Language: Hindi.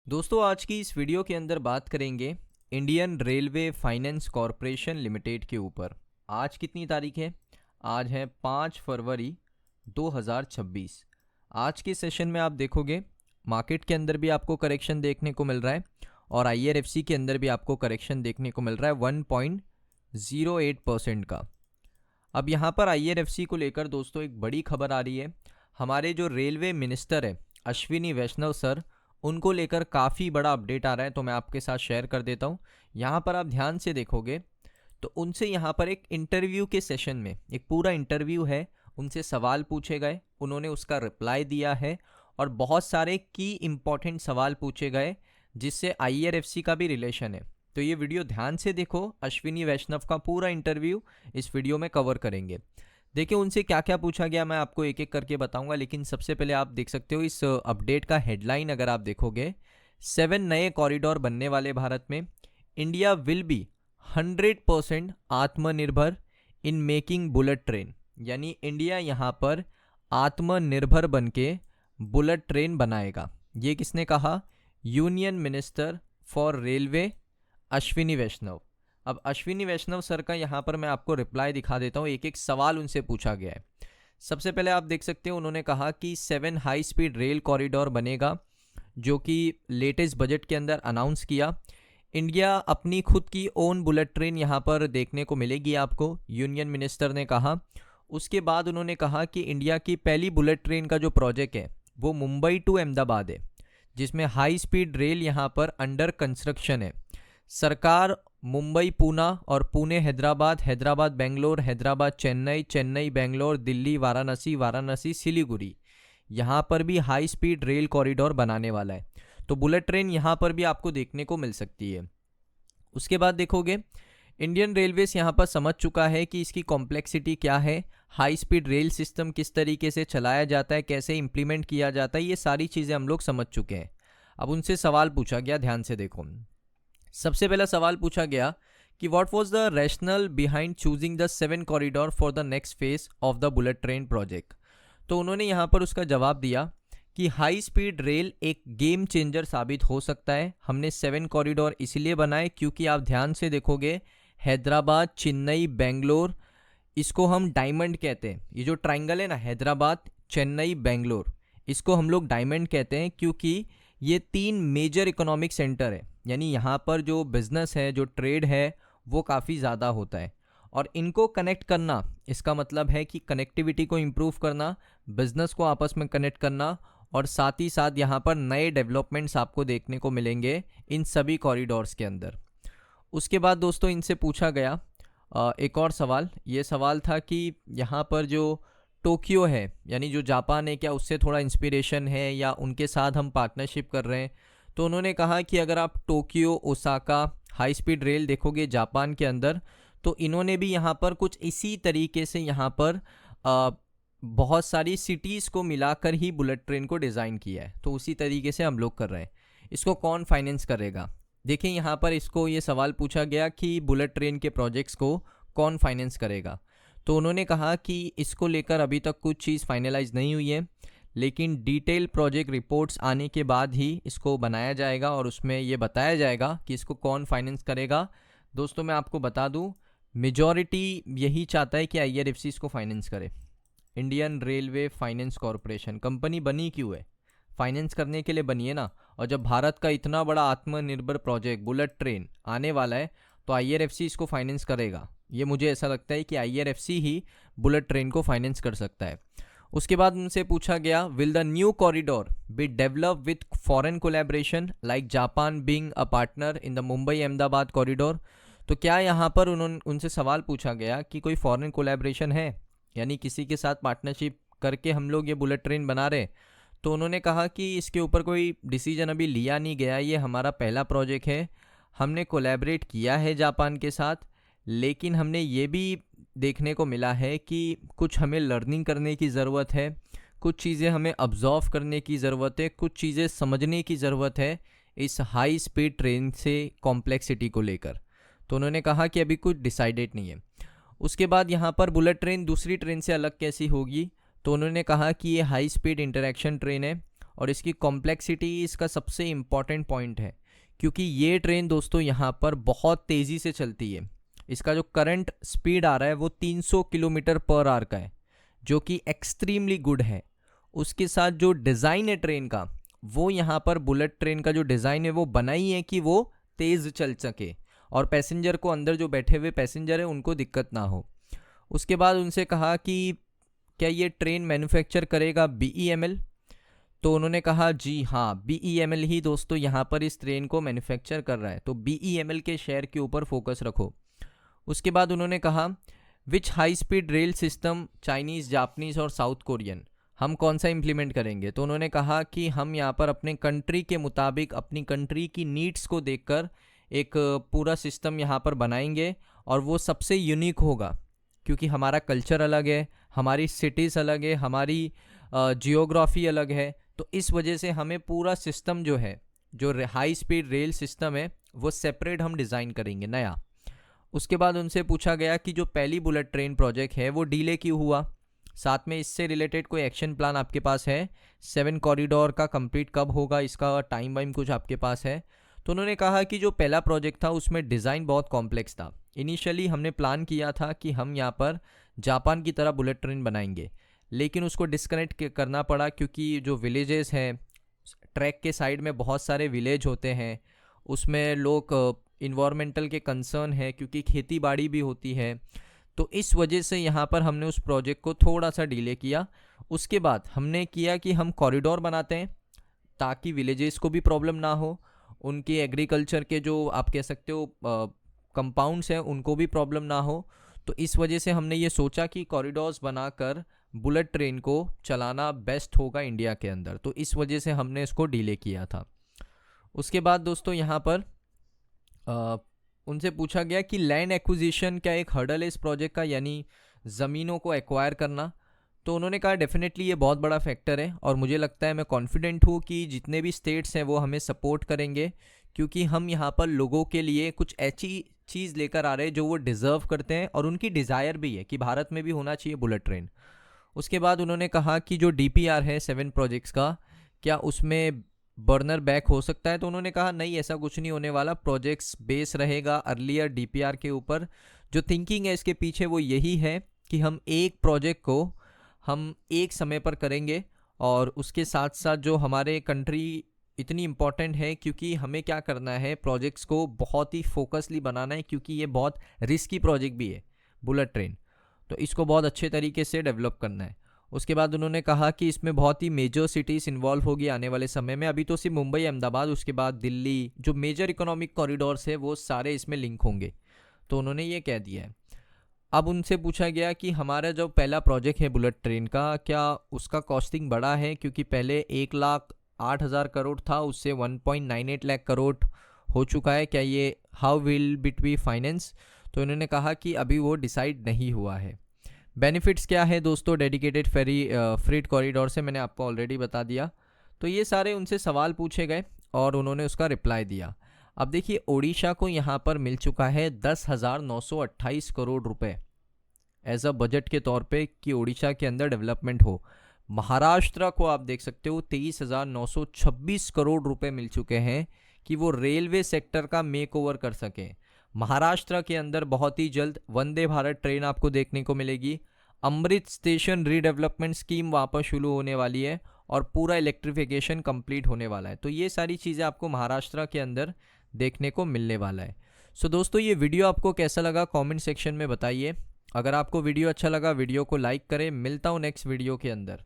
दोस्तों आज की इस वीडियो के अंदर बात करेंगे Indian railway finance corporation limited के ऊपर। आज कितनी तारीख है? आज है 5 फरवरी 2026। आज के सेशन में आप देखोगे मार्केट के अंदर भी आपको करेक्शन देखने को मिल रहा है और IRFC के अंदर भी आपको करेक्शन देखने को मिल रहा है 1.08% का। अब यहाँ पर IRFC को लेकर दोस्तों एक बड़ी खबर आ रही है। हमारे जो रेलवे मिनिस्टर है अश्विनी वैष्णव सर, उनको लेकर काफ़ी बड़ा अपडेट आ रहा है, तो मैं आपके साथ शेयर कर देता हूँ। यहाँ पर आप ध्यान से देखोगे तो उनसे यहाँ पर एक इंटरव्यू के सेशन में एक पूरा इंटरव्यू है, उनसे सवाल पूछे गए, उन्होंने उसका रिप्लाई दिया है और बहुत सारे की इम्पॉर्टेंट सवाल पूछे गए जिससे IRFC का भी रिलेशन है। तो ये वीडियो ध्यान से देखो, अश्विनी वैष्णव का पूरा इंटरव्यू इस वीडियो में कवर करेंगे। देखिए उनसे क्या क्या पूछा गया, मैं आपको एक एक करके बताऊंगा, लेकिन सबसे पहले आप देख सकते हो इस अपडेट का हेडलाइन अगर आप देखोगे, 7 नए कॉरिडोर बनने वाले भारत में। इंडिया विल बी 100% आत्मनिर्भर इन मेकिंग बुलेट ट्रेन, यानी इंडिया यहाँ पर आत्मनिर्भर बन के बुलेट ट्रेन बनाएगा। ये किसने कहा? Union minister for railway Ashwini Vaishnaw. अब अश्विनी वैष्णव सर का यहाँ पर मैं आपको रिप्लाई दिखा देता हूँ, एक एक सवाल उनसे पूछा गया है। सबसे पहले आप देख सकते हो उन्होंने कहा कि 7 हाई स्पीड रेल कॉरिडोर बनेगा, जो कि लेटेस्ट बजट के अंदर अनाउंस किया। इंडिया अपनी खुद की ओन बुलेट ट्रेन यहाँ पर देखने को मिलेगी आपको, यूनियन मिनिस्टर ने कहा। उसके बाद उन्होंने कहा कि इंडिया की पहली बुलेट ट्रेन का जो प्रोजेक्ट है वो मुंबई टू अहमदाबाद है, जिसमें हाई स्पीड रेल यहाँ पर अंडर कंस्ट्रक्शन है। सरकार मुंबई पूना और पुणे हैदराबाद, हैदराबाद बेंगलोर, हैदराबाद चेन्नई, चेन्नई बेंगलोर, दिल्ली वाराणसी, वाराणसी सिलीगुड़ी, यहाँ पर भी हाई स्पीड रेल कॉरिडोर बनाने वाला है। तो बुलेट ट्रेन यहाँ पर भी आपको देखने को मिल सकती है। उसके बाद देखोगे इंडियन रेलवेज यहाँ पर समझ चुका है कि इसकी कॉम्प्लेक्सिटी क्या है, हाई स्पीड रेल सिस्टम किस तरीके से चलाया जाता है, कैसे इंप्लीमेंट किया जाता है, ये सारी चीज़ें हम लोग समझ चुके हैं। अब उनसे सवाल पूछा गया, ध्यान से देखो। सबसे पहला सवाल पूछा गया कि what was the rational behind choosing the 7 corridor for the next phase of the bullet train project. तो उन्होंने यहाँ पर उसका जवाब दिया कि हाई स्पीड रेल एक गेम चेंजर साबित हो सकता है। हमने 7 कॉरिडोर इसलिए बनाए क्योंकि आप ध्यान से देखोगे हैदराबाद, चेन्नई, बेंगलोर, इसको हम डायमंड कहते हैं। ये जो ट्राइंगल है ना, हैदराबाद, चेन्नई, बेंगलोर, इसको हम लोग डायमंड कहते हैं क्योंकि ये 3 मेजर इकोनॉमिक सेंटर है, यानी यहाँ पर जो बिजनेस है, जो ट्रेड है, वो काफ़ी ज़्यादा होता है। और इनको कनेक्ट करना, इसका मतलब है कि कनेक्टिविटी को इम्प्रूव करना, बिजनेस को आपस में कनेक्ट करना, और साथ ही साथ यहाँ पर नए डेवलपमेंट्स आपको देखने को मिलेंगे इन सभी कॉरिडोर्स के अंदर। उसके बाद दोस्तों इनसे पूछा गया एक और सवाल। ये सवाल था कि यहाँ पर जो टोक्यो है, यानी जो जापान है, क्या उससे थोड़ा इंस्पिरेशन है या उनके साथ हम पार्टनरशिप कर रहे हैं? तो उन्होंने कहा कि अगर आप Tokyo, Osaka high speed rail देखोगे जापान के अंदर, तो इन्होंने भी यहाँ पर कुछ इसी तरीके से यहाँ पर बहुत सारी सिटीज़ को मिलाकर ही बुलेट ट्रेन को डिज़ाइन किया है। तो उसी तरीके से हम लोग कर रहे हैं। इसको कौन फाइनेंस करेगा? देखिए यहाँ पर इसको ये सवाल पूछा गया कि बुलेट ट्रेन के प्रोजेक्ट्स को कौन फाइनेंस करेगा। तो उन्होंने कहा कि इसको लेकर अभी तक कुछ चीज़ फाइनलाइज नहीं हुई है, लेकिन डिटेल प्रोजेक्ट रिपोर्ट्स आने के बाद ही इसको बनाया जाएगा और उसमें ये बताया जाएगा कि इसको कौन फाइनेंस करेगा। दोस्तों मैं आपको बता दूं, मेजॉरिटी यही चाहता है कि IRFC इसको फाइनेंस करे। Indian railway finance corporation company बनी क्यों है? फाइनेंस करने के लिए बनी है ना। और जब भारत का इतना बड़ा आत्मनिर्भर प्रोजेक्ट बुलेट ट्रेन आने वाला है तो IRFC इसको फाइनेंस करेगा। ये मुझे ऐसा लगता है कि IRFC ही बुलेट ट्रेन को फाइनेंस कर सकता है। उसके बाद उनसे पूछा गया, will the new corridor be develop with foreign collaboration like Japan being a partner in the Mumbai Ahmedabad corridor. तो क्या यहाँ पर उनसे सवाल पूछा गया कि कोई फॉरेन कोलैबोरेशन है, यानी किसी के साथ पार्टनरशिप करके हम लोग ये बुलेट ट्रेन बना रहे? तो उन्होंने कहा कि इसके ऊपर कोई डिसीजन अभी लिया नहीं गया, ये हमारा पहला प्रोजेक्ट है। हमने कोलैबोरेट किया है जापान के साथ, लेकिन हमने ये भी देखने को मिला है कि कुछ हमें लर्निंग करने की ज़रूरत है, कुछ चीज़ें हमें ऑब्जर्व करने की ज़रूरत है, कुछ चीज़ें समझने की ज़रूरत है इस हाई स्पीड ट्रेन से कॉम्प्लेक्सिटी को लेकर। तो उन्होंने कहा कि अभी कुछ डिसाइडेड नहीं है। उसके बाद यहाँ पर बुलेट ट्रेन दूसरी ट्रेन से अलग कैसी होगी? तो उन्होंने कहा कि ये हाई स्पीड इंटरेक्शन ट्रेन है और इसकी कॉम्प्लेक्सिटी इसका सबसे इम्पॉर्टेंट पॉइंट है, क्योंकि ये ट्रेन दोस्तों यहाँ पर बहुत तेज़ी से चलती है। इसका जो करंट स्पीड आ रहा है वो 300 किलोमीटर पर आवर का है, जो कि एक्सट्रीमली गुड है। उसके साथ जो डिज़ाइन है ट्रेन का, वो यहाँ पर बुलेट ट्रेन का जो डिज़ाइन है वो बनाई है कि वो तेज़ चल सके और पैसेंजर को, अंदर जो बैठे हुए पैसेंजर है उनको दिक्कत ना हो। उसके बाद उनसे कहा कि क्या ये ट्रेन मैन्युफैक्चर करेगा BEML? तो उन्होंने कहा जी हाँ, BEML ही दोस्तों यहाँ पर इस ट्रेन को मैन्युफैक्चर कर रहा है, तो BEML के शेयर के ऊपर फोकस रखो। उसके बाद उन्होंने कहा which high speed rail system Chinese, Japanese और साउथ कोरियन हम कौन सा इम्प्लीमेंट करेंगे? तो उन्होंने कहा कि हम यहाँ पर अपने कंट्री के मुताबिक, अपनी कंट्री की नीड्स को देखकर एक पूरा सिस्टम यहाँ पर बनाएंगे और वो सबसे यूनिक होगा, क्योंकि हमारा कल्चर अलग है, हमारी सिटीज़ अलग है, हमारी जियोग्राफी अलग है। तो इस वजह से हमें पूरा सिस्टम जो है, जो हाई स्पीड रेल सिस्टम है, वो सेपरेट हम डिज़ाइन करेंगे नया। उसके बाद उनसे पूछा गया कि जो पहली बुलेट ट्रेन प्रोजेक्ट है वो डिले क्यों हुआ, साथ में इससे रिलेटेड कोई एक्शन प्लान आपके पास है, 7 कॉरिडोर का कंप्लीट कब होगा, इसका टाइम वाइम कुछ आपके पास है? तो उन्होंने कहा कि जो पहला प्रोजेक्ट था उसमें डिज़ाइन बहुत कॉम्प्लेक्स था। इनिशियली हमने प्लान किया था कि हम यहाँ पर जापान की तरह बुलेट ट्रेन बनाएंगे, लेकिन उसको डिस्कनेक्ट करना पड़ा, क्योंकि जो विलेजेस हैं, ट्रैक के साइड में बहुत सारे विलेज होते हैं, उसमें लोग इन्वायरमेंटल के कंसर्न है, क्योंकि खेती बाड़ी भी होती है। तो इस वजह से यहाँ पर हमने उस प्रोजेक्ट को थोड़ा सा डिले किया। उसके बाद हमने किया कि हम कॉरिडोर बनाते हैं ताकि विलेजेस को भी प्रॉब्लम ना हो, उनके एग्रीकल्चर के जो आप कह सकते हो कंपाउंड्स हैं उनको भी प्रॉब्लम ना हो। तो इस वजह से हमने ये सोचा कि कॉरिडोर्स बनाकर बुलेट ट्रेन को चलाना बेस्ट होगा इंडिया के अंदर, तो इस वजह से हमने इसको डिले किया था। उसके बाद दोस्तों यहाँ पर उनसे पूछा गया कि लैंड एक्विजिशन क्या एक हर्डल है इस प्रोजेक्ट का, यानी ज़मीनों को एक्वायर करना? तो उन्होंने कहा डेफिनेटली ये बहुत बड़ा फैक्टर है और मुझे लगता है, मैं कॉन्फिडेंट हूँ कि जितने भी स्टेट्स हैं वो हमें सपोर्ट करेंगे, क्योंकि हम यहाँ पर लोगों के लिए कुछ ऐसी चीज़ लेकर आ रहे हैं जो वो डिज़र्व करते हैं और उनकी डिज़ायर भी है कि भारत में भी होना चाहिए बुलेट ट्रेन। उसके बाद उन्होंने कहा कि जो DPR है 7 प्रोजेक्ट्स का, क्या उसमें बर्नर बैक हो सकता है? तो उन्होंने कहा नहीं, ऐसा कुछ नहीं होने वाला, प्रोजेक्ट्स बेस रहेगा अर्लियर DPR के ऊपर। जो थिंकिंग है इसके पीछे वो यही है कि हम एक प्रोजेक्ट को हम एक समय पर करेंगे, और उसके साथ साथ जो हमारे कंट्री इतनी इम्पॉर्टेंट है, क्योंकि हमें क्या करना है, प्रोजेक्ट्स को बहुत ही फोकसली बनाना है, क्योंकि ये बहुत रिस्की प्रोजेक्ट भी है बुलेट ट्रेन, तो इसको बहुत अच्छे तरीके से डेवलप करना है। उसके बाद उन्होंने कहा कि इसमें बहुत ही मेजर सिटीज़ इन्वॉल्व होगी आने वाले समय में। अभी तो सिर्फ मुंबई, अहमदाबाद, उसके बाद दिल्ली, जो मेजर इकोनॉमिक कॉरिडोर्स है वो सारे इसमें लिंक होंगे, तो उन्होंने ये कह दिया है। अब उनसे पूछा गया कि हमारा जो पहला प्रोजेक्ट है बुलेट ट्रेन का, क्या उसका कॉस्टिंग बढ़ा है, क्योंकि पहले 1,08,000 करोड़ था, उससे 1.98 लाख करोड़ हो चुका है, क्या ये how will bit be finance? तो उन्होंने कहा कि अभी वो डिसाइड नहीं हुआ है। बेनिफिट्स क्या है दोस्तों डेडिकेटेड फ्रीट कॉरिडोर से, मैंने आपको ऑलरेडी बता दिया। तो ये सारे उनसे सवाल पूछे गए और उन्होंने उसका रिप्लाई दिया। अब देखिए, ओडिशा को यहाँ पर मिल चुका है 10,928 करोड़ रुपए एज अ बजट के तौर पे कि ओडिशा के अंदर डेवलपमेंट हो। महाराष्ट्र को आप देख सकते हो 23,926 करोड़ रुपए मिल चुके हैं कि वो रेलवे सेक्टर का मेक ओवर कर सकें। महाराष्ट्र के अंदर बहुत ही जल्द वंदे भारत ट्रेन आपको देखने को मिलेगी, अमृत स्टेशन रीडेवलपमेंट स्कीम वहाँ पर शुरू होने वाली है और पूरा इलेक्ट्रिफिकेशन कंप्लीट होने वाला है। तो ये सारी चीज़ें आपको महाराष्ट्र के अंदर देखने को मिलने वाला है। सो दोस्तों, ये वीडियो आपको कैसा लगा कमेंट सेक्शन में बताइए। अगर आपको वीडियो अच्छा लगा वीडियो को लाइक करें। मिलता हूँ नेक्स्ट वीडियो के अंदर।